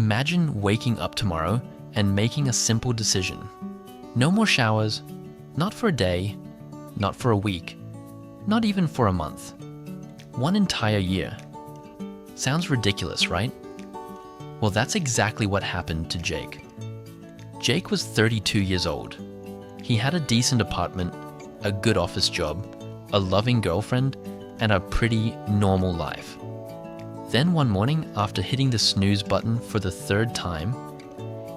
Imagine waking up tomorrow and making a simple decision. No more showers, not for a day, not for a week, not even for a month. 1 entire year. Sounds ridiculous, right? Well, that's exactly what happened to Jake. Jake was 32 years old. He had a decent apartment, a good office job, a loving girlfriend, and a pretty normal life. Then one morning, after hitting the snooze button for the 3rd time,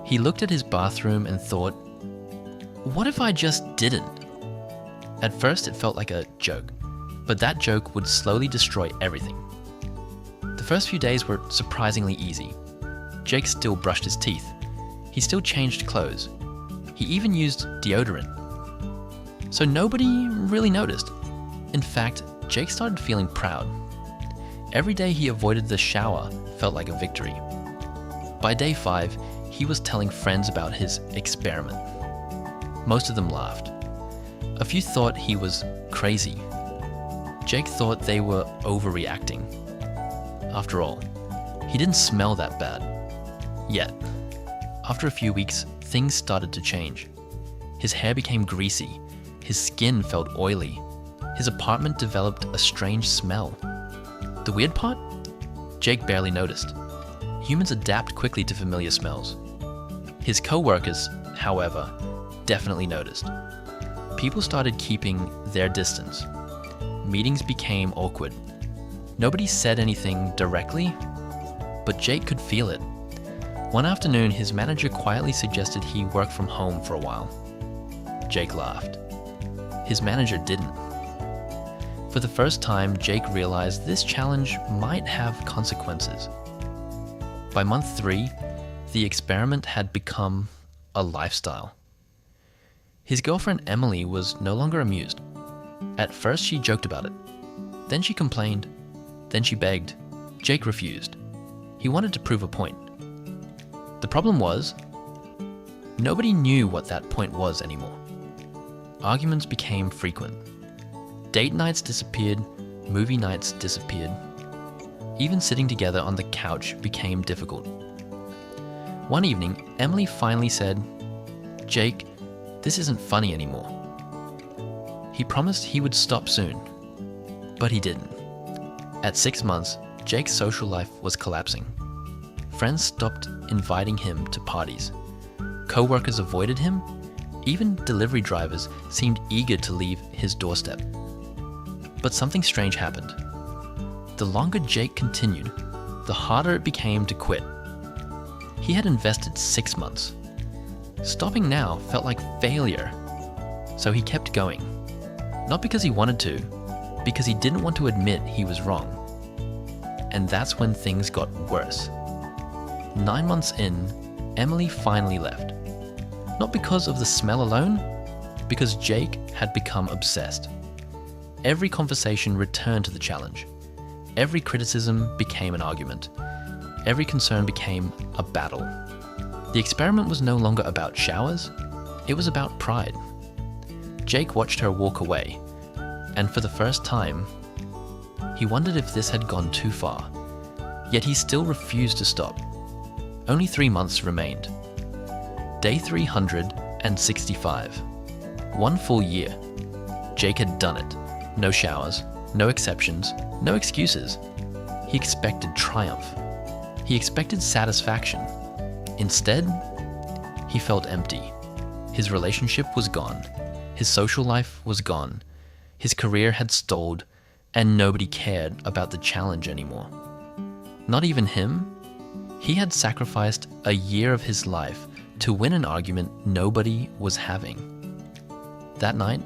he looked at his bathroom and thought, what if I just didn't? At first it felt like a joke, but that joke would slowly destroy everything. The first few days were surprisingly easy. Jake still brushed his teeth. He still changed clothes. He even used deodorant. So nobody really noticed. In fact, Jake started feeling proud. Every day he avoided the shower felt like a victory. By day 5, he was telling friends about his experiment. Most of them laughed. A few thought he was crazy. Jake thought they were overreacting. After all, he didn't smell that bad. Yet. After a few weeks, things started to change. His hair became greasy. His skin felt oily. His apartment developed a strange smell. The weird part? Jake barely noticed. Humans adapt quickly to familiar smells. His co-workers, however, definitely noticed. People started keeping their distance. Meetings became awkward. Nobody said anything directly, but Jake could feel it. One afternoon, his manager quietly suggested he work from home for a while. Jake laughed. His manager didn't. For the first time, Jake realized this challenge might have consequences. By month 3, the experiment had become a lifestyle. His girlfriend Emily was no longer amused. At first she joked about it. Then she complained. Then she begged. Jake refused. He wanted to prove a point. The problem was, nobody knew what that point was anymore. Arguments became frequent. Date nights disappeared, movie nights disappeared. Even sitting together on the couch became difficult. One evening, Emily finally said, "Jake, this isn't funny anymore." He promised he would stop soon, but he didn't. At 6 months, Jake's social life was collapsing. Friends stopped inviting him to parties. Co-workers avoided him. Even delivery drivers seemed eager to leave his doorstep. But something strange happened. The longer Jake continued, the harder it became to quit. He had invested 6 months. Stopping now felt like failure. So he kept going. Not because he wanted to, because he didn't want to admit he was wrong. And that's when things got worse. 9 months in, Emily finally left. Not because of the smell alone, because Jake had become obsessed. Every conversation returned to the challenge. Every criticism became an argument. Every concern became a battle. The experiment was no longer about showers, it was about pride. Jake watched her walk away, and for the first time, he wondered if this had gone too far. Yet he still refused to stop. Only 3 months remained. Day 365. 1 full year. Jake had done it. No showers, no exceptions, no excuses. He expected triumph. He expected satisfaction. Instead, he felt empty. His relationship was gone. His social life was gone. His career had stalled, and nobody cared about the challenge anymore. Not even him. He had sacrificed a year of his life to win an argument nobody was having. That night,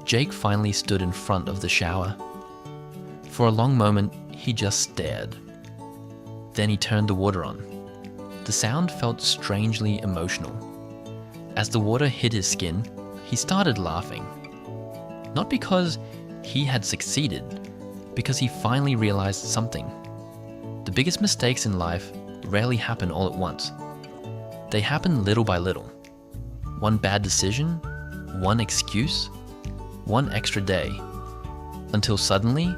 Jake finally stood in front of the shower. For a long moment, he just stared. Then he turned the water on. The sound felt strangely emotional. As the water hit his skin, he started laughing. Not because he had succeeded, because he finally realized something. The biggest mistakes in life rarely happen all at once. They happen little by little. One bad decision, one excuse, one extra day, until suddenly,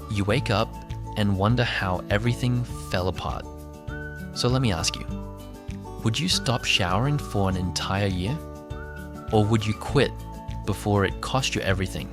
you wake up and wonder how everything fell apart. So let me ask you, would you stop showering for an entire year? Or would you quit before it cost you everything?